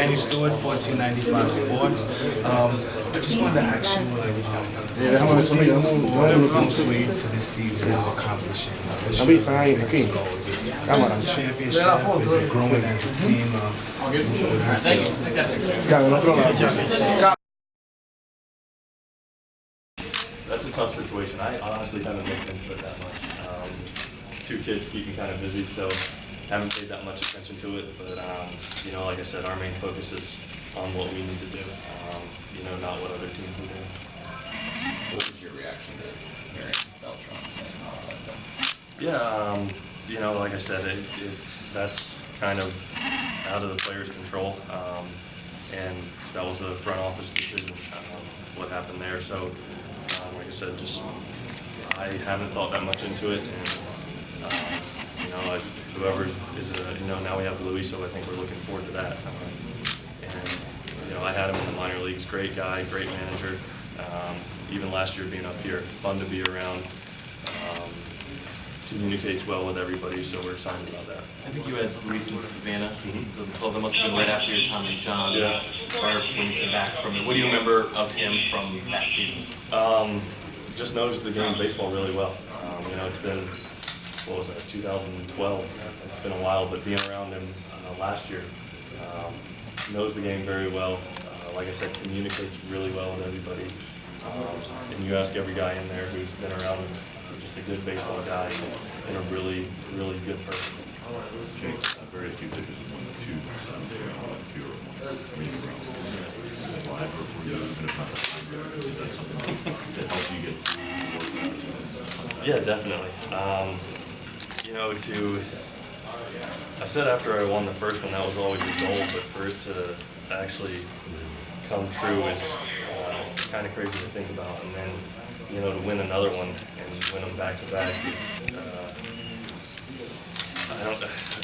Daniel Stewart, 1495 Sports. I just wanted to ask you, like, what are most way to this season of accomplishing? What's your biggest goal? Is it just the championship? Is it growing as a team? That's a tough situation. I honestly haven't looked into it that much. Two kids keep me kind of busy, so haven't paid that much attention to it. But you know, like I said, our main focus is on what we need to do. You know, not what other teams are doing. What was your reaction to hearing Beltran saying all that? Yeah, you know, like I said, that's kind of out of the players' control, and that was a front office decision. What happened there? So, like I said, I haven't thought that much into it, and you know, whoever is, you know, now we have Louis, so I think we're looking forward to that. And you know, I had him in the minor leagues. Great guy, great manager. Even last year being up here, fun to be around. Communicates well with everybody, so we're excited about that. I think you had Luis in Savannah. 2012. That must have been right after your time with John. Yeah. Or when you came back from it. What do you remember of him from that season? Just knows the game of baseball really well. You know, it's been, what was that, 2012? It's been a while, but being around him last year, knows the game very well. Like I said, communicates really well with everybody. And you ask every guy in there who's been around him, just a good baseball guy and a really, really good person. Jake, very few tickets won the two Sunday if you're live or for you, even if not a time, is that something that helps you get through? Yeah, definitely. You know, I said after I won the first one, that was always the goal, but for it to actually come true is kind of crazy to think about. And then, you know, to win another one and win them back to back is,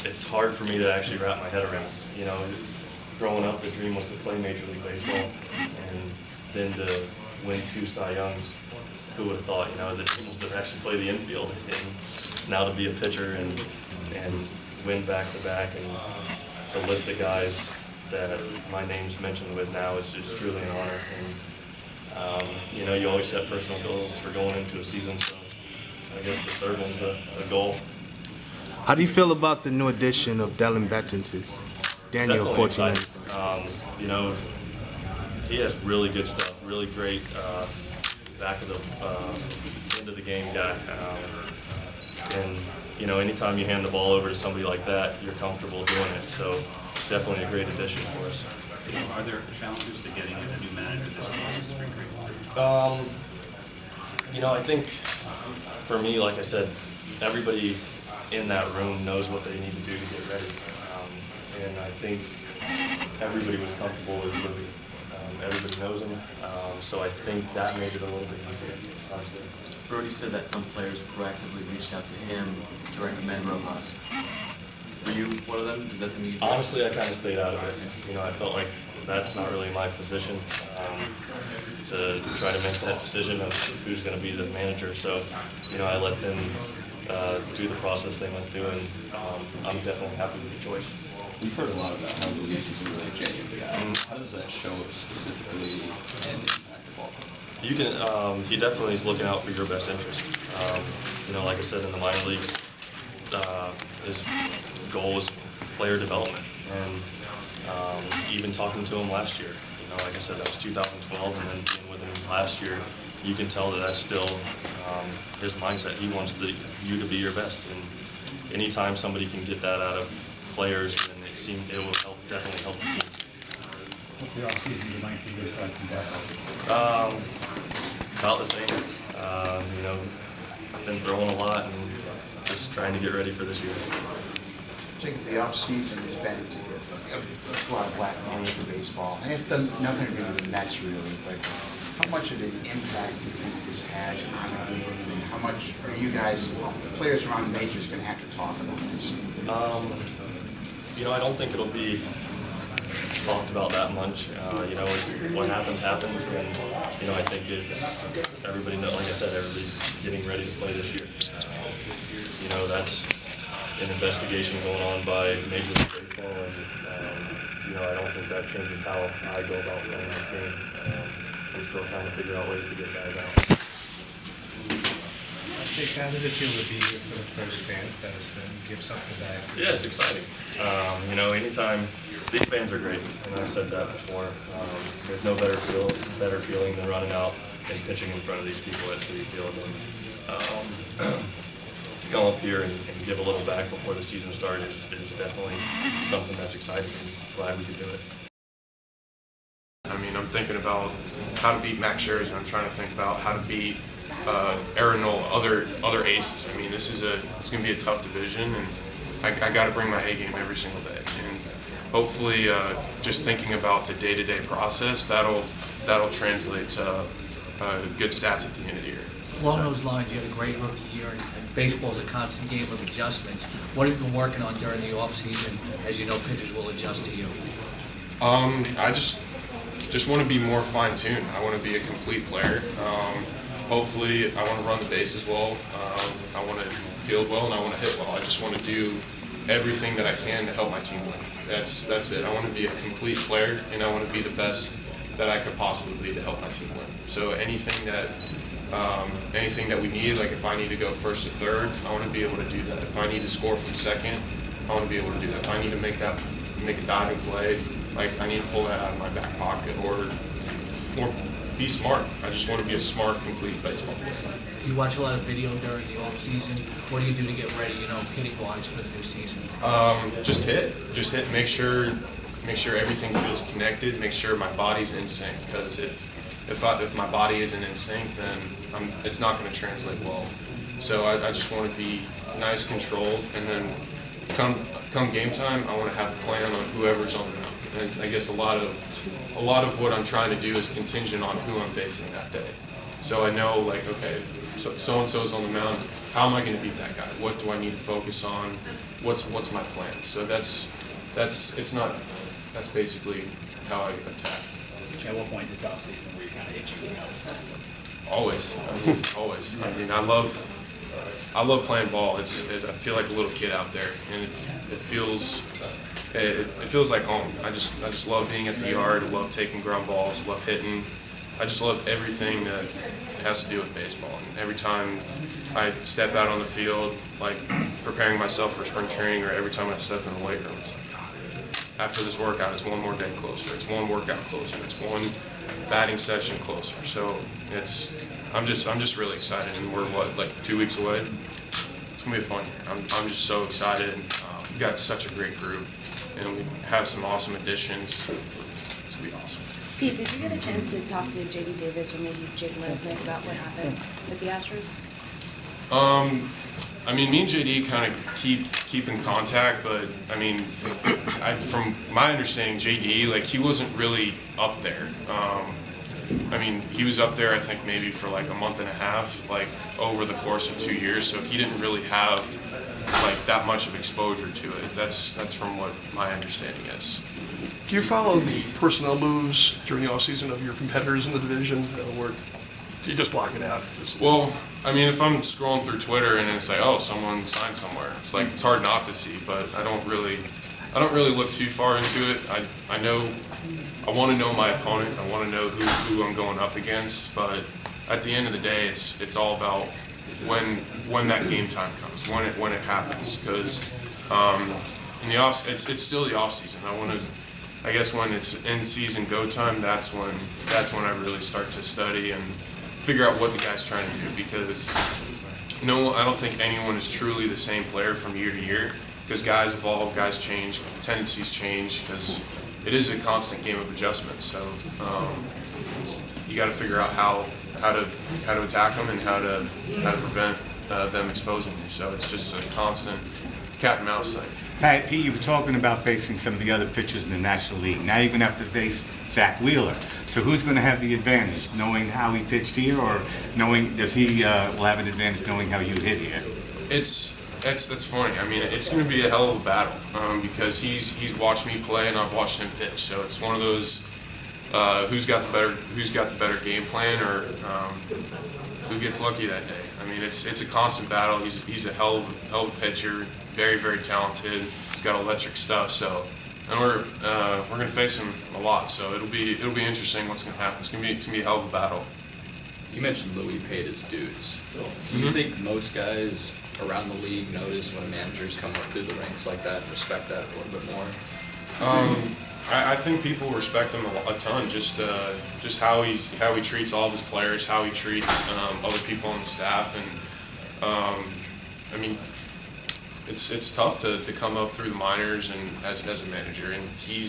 it's hard for me to actually wrap my head around. You know, growing up, the dream was to play Major League Baseball, and then to win 2 Cy Youngs. Who would have thought? You know, the dream was to actually play the infield, and now to be a pitcher and win back to back, and the list of guys that my name's mentioned with now is just truly an honor. And you know, you always set personal goals for going into a season, so I guess the third one's a goal. How do you feel about the new addition of Dellin Betances? Daniel, 14. You know, he has really good stuff, really great back of the end of the game guy. And you know, anytime you hand the ball over to somebody like that, you're comfortable doing it. So definitely a great addition for us. Are there challenges to getting a new manager this close to spring training? You know, I think for me, like I said, everybody in that room knows what they need to do to get ready. And I think everybody was comfortable with Louis. Everybody knows him, so I think that made it a little bit easier, honestly. Brody said that some players proactively reached out to him to recommend Rojas. Were you one of them? Is that something you did? Honestly, I kind of stayed out of it. You know, I felt like that's not really my position to try to make that decision of who's going to be the manager. So, you know, I let them do the process they went through, and I'm definitely happy with the choice. We've heard a lot about how Luis is a really genuine guy. How does that show up specifically and impact the ball? You can, he definitely is looking out for your best interest. You know, like I said, in the minor leagues, his goal was player development, and even talking to him last year, you know, like I said, that was 2012, and then being with him last year, you can tell that that's still his mindset. He wants you to be your best, and anytime somebody can get that out of players, then it will definitely help the team. What's the off-season you like for your side from that? About the same. You know, been throwing a lot and just trying to get ready for this year. I think the off-season has been a lot of black money for baseball. And it's done nothing to do with the Mets, really, but how much of an impact do you think this has on the game? And how much are you guys, the players around the majors, going to have to talk about this? You know, I don't think it'll be talked about that much. You know, what happened, and you know, I think everybody knows. Like I said, everybody's getting ready to play this year. You know, that's an investigation going on by Major League Baseball, and I don't think that changes how I go about playing this game. I'm still trying to figure out ways to get guys out. Jake, how does it feel to be here for the first fan fest and give something back? Yeah, it's exciting. Anytime, these fans are great, and I've said that before. There's no better feeling than running out and pitching in front of these people at Citi Field. And to come up here and give a little back before the season starts is definitely something that's exciting, and glad we could do it. I'm thinking about how to beat Max Scherzer. I'm trying to think about how to beat Aaron Nola, other aces. It's going to be a tough division, and I got to bring my A game every single day. And hopefully, just thinking about the day-to-day process, that'll translate to good stats at the end of the year. Along those lines, you had a great rookie year, and baseball is a constant game of adjustments. What have you been working on during the offseason? As you know, pitchers will adjust to you. I just want to be more fine-tuned. I want to be a complete player. Hopefully, I want to run the bases well. I want to field well, and I want to hit well. I just want to do everything that I can to help my team win. That's it. I want to be a complete player, and I want to be the best that I could possibly be to help my team win. So anything that we need, like if I need to go first to third, I want to be able to do that. If I need to score from second, I want to be able to do that. If I need to make a diving play, like I need to pull that out of my back pocket, or be smart. I just want to be a smart, complete baseball player. You watch a lot of video during the off season. What do you do to get ready, hitting wise for the new season? Just hit. Make sure everything feels connected. Make sure my body's in sync. Because if my body isn't in sync, then it's not going to translate well. So I just want to be nice, controlled, and then come game time, I want to have a plan on whoever's on the mound. And I guess a lot of what I'm trying to do is contingent on who I'm facing that day. So I know, like, okay, if so and so is on the mound, how am I going to beat that guy? What do I need to focus on? What's my plan? So that's basically how I attack. At what point this offseason were you kind of itching to go? Always. Always. I love playing ball. I feel like a little kid out there, and it feels like home. I just love being at the yard. I love taking ground balls. I love hitting. I just love everything that has to do with baseball. And every time I step out on the field, like preparing myself for spring training, or every time I step in the weight room, it's like, God, after this workout, it's one more day closer. It's one workout closer. It's one batting session closer. So I'm just really excited, and we're 2 weeks away. It's gonna be a fun year. I'm just so excited. We've got such a great group, and we have some awesome additions. It's gonna be awesome. Pete, did you get a chance to talk to J.D. Davis or maybe Jake Lesnick about what happened with the Astros? Me and JD kind of keep in contact, but from my understanding, JD, he wasn't really up there. He was up there, I think, maybe for a month and a half, over the course of 2 years, so he didn't really have that much of exposure to it. That's from what my understanding is. Do you follow the personnel moves during the offseason of your competitors in the division, or do you just block it out? Well, if I'm scrolling through Twitter and it's like, oh, someone signed somewhere, it's it's hard not to see, but I don't really look too far into it. I want to know my opponent. I want to know who I'm going up against, but at the end of the day, it's all about when that game time comes, when it happens, because in the off, it's still the off season. I guess when it's in season go time, that's when I really start to study and figure out what the guy's trying to do, because I don't think anyone is truly the same player from year to year, because guys evolve, guys change, tendencies change, because it is a constant game of adjustment. So you got to figure out how to attack them and how to prevent them exposing you. So it's just a constant cat and mouse thing. Pat, you were talking about facing some of the other pitchers in the National League. Now you're going to have to face Zach Wheeler. So who's going to have the advantage, knowing how he pitched here, or knowing that he will have an advantage knowing how you hit here? That's funny. It's going to be a hell of a battle because he's watched me play and I've watched him pitch. So it's one of those who's got the better game plan, or who gets lucky that day. It's a constant battle. He's a hell of a pitcher, very, very talented. He's got electric stuff. So and we're going to face him a lot. So it'll be interesting what's going to happen. It's going to be a hell of a battle. You mentioned Louis paid his dues. Do you think most guys around the league notice when managers come up through the ranks like that and respect that a little bit more? I think people respect him a ton. Just how he treats all of his players, how he treats other people on the staff, and I mean, it's tough to come up through the minors and as a manager, and he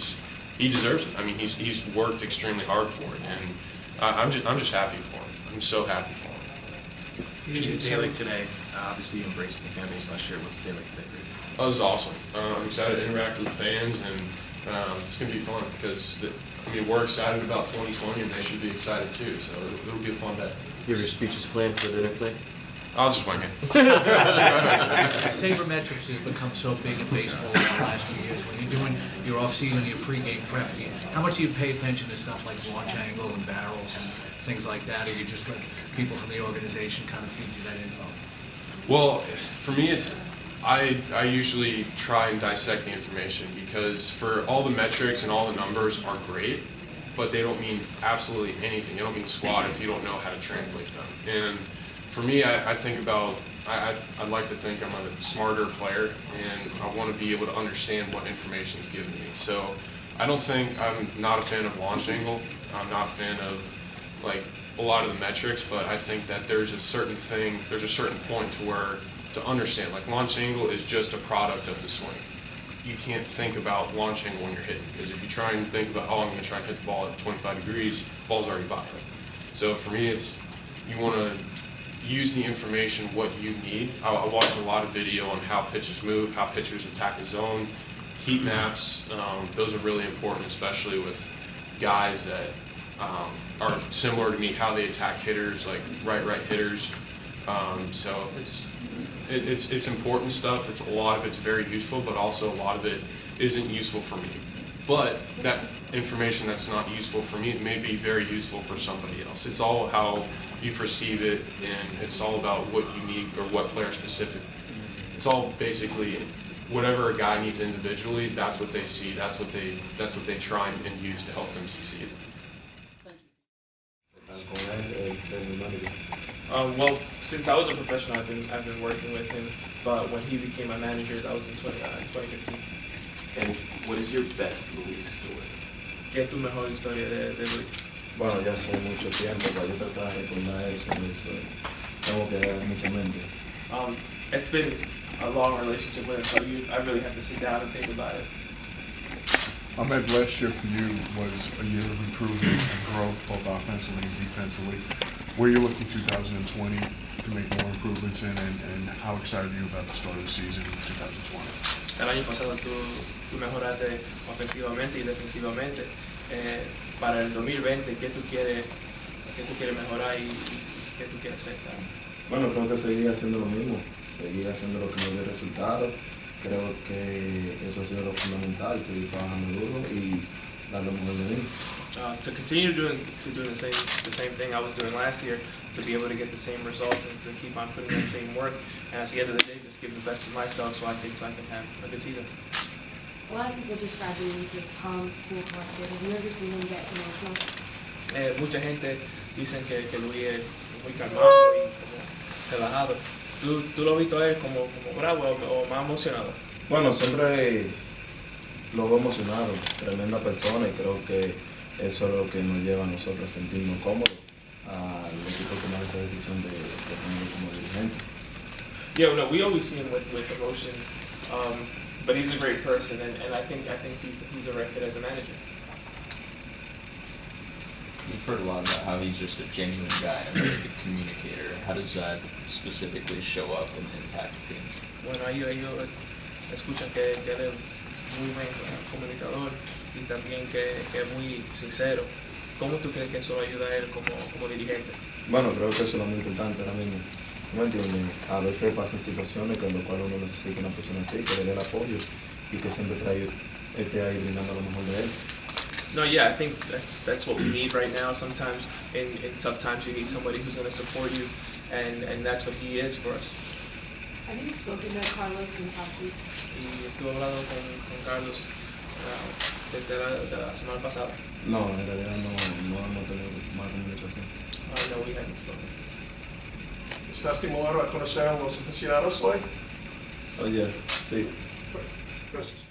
deserves it. I mean, he's worked extremely hard for it, and I'm just happy for him. I'm so happy for him. The day like today, obviously you embraced the fan base last year. What's the day like today for you? Oh, this is awesome. I'm excited to interact with fans, and it's going to be fun because we're excited about 2020, and they should be excited too. So it'll be a fun day. You have your speeches planned for the next day? I'll just wing it. Sabermetrics has become so big in baseball in the last few years. When you're doing your off-season, your pregame prep, how much do you pay attention to stuff like launch angle and barrels and things like that, or you just let people from the organization kind of feed you that info? Well, for me, I usually try and dissect the information, because for all the metrics and all the numbers are great, but they don't mean absolutely anything. They don't mean squat if you don't know how to translate them. And for me, I think about, I'd like to think I'm a smarter player, and I want to be able to understand what information is given to me. So I'm not a fan of launch angle. I'm not a fan of like a lot of the metrics, but I think that there's a certain point to understand, like launch angle is just a product of the swing. You can't think about launch angle when you're hitting, because if you try and think about, I'm going to try and hit the ball at 25 degrees, the ball's already by. So for me, you want to use the information what you need. I watch a lot of video on how pitchers move, how pitchers attack the zone, heat maps. Those are really important, especially with guys that are similar to me, how they attack hitters, like right hitters. So it's important stuff. A lot of it's very useful, but also a lot of it isn't useful for me. But that information that's not useful for me may be very useful for somebody else. It's all how you perceive it, and it's all about what you need or what player specific. It's all basically whatever a guy needs individually. That's what they see. That's what they try and use to help them succeed. Well, since I was a professional, I've been working with him. But when he became my manager, that was in 2015. And what is your best Louis story? ¿Qué es tu mejor historia de Luis? Bueno, ya hace mucho tiempo, para yo tratar de recordar eso, tengo que dar mucha mente. It's been a long relationship with him, so I really have to sit down and think about it. Amed, last year for you was a year of improvement and growth, both offensively and defensively. Where are you looking 2020 to make more improvements in, and how excited are you about the start of the season in 2020? El año pasado tú mejoraste ofensivamente y defensivamente. Para el 2020, ¿qué tú quieres mejorar y qué tú quieres hacer? Bueno, creo que seguir haciendo lo mismo, seguir haciendo lo que nos dé resultados. Creo que eso ha sido lo fundamental, seguir trabajando duro y dar lo mejor de mí. To continue doing the same thing I was doing last year, to be able to get the same results and to keep on putting in the same work, and at the end of the day, just give the best of myself so I can have a good season. A lot of people describe Luis as calm, cool, collected. Have you ever seen him get emotional? Mucha gente dicen que Luis es muy calmado y como relajado. ¿Tú lo has visto a él como bravo o más emocionado? Bueno, siempre lo veo emocionado, tremenda persona, y creo que eso es lo que nos lleva a nosotros a sentirnos cómodos, al equipo tomar esa decisión de tenerlo como dirigente. Yeah, no, we always see him with emotions, but he's a great person, and I think he's a right fit as a manager. You've heard a lot about how he's just a genuine guy, a very good communicator. How does that specifically show up and impact the team? Bueno, ellos escuchan que él es muy buen comunicador y también que es muy sincero. ¿Cómo tú crees que eso ayuda a él como dirigente? Bueno, creo que eso es lo muy importante ahora mismo. ¿No entiendes? A veces pasan situaciones en las cuales uno necesita una persona así, que le dé el apoyo y que siempre esté ahí brindando lo mejor de él. No, yeah, I think that's what we need right now. Sometimes in tough times you need somebody who's going to support you, and that's what he is for us. Have you spoken to Carlos since last week? Y estuve hablando con Carlos desde la semana pasada. No, en realidad no hemos tenido más comunicación. No, we haven't spoken. ¿Está estimulado a conocer a los aficionados hoy? Oye, sí. Gracias.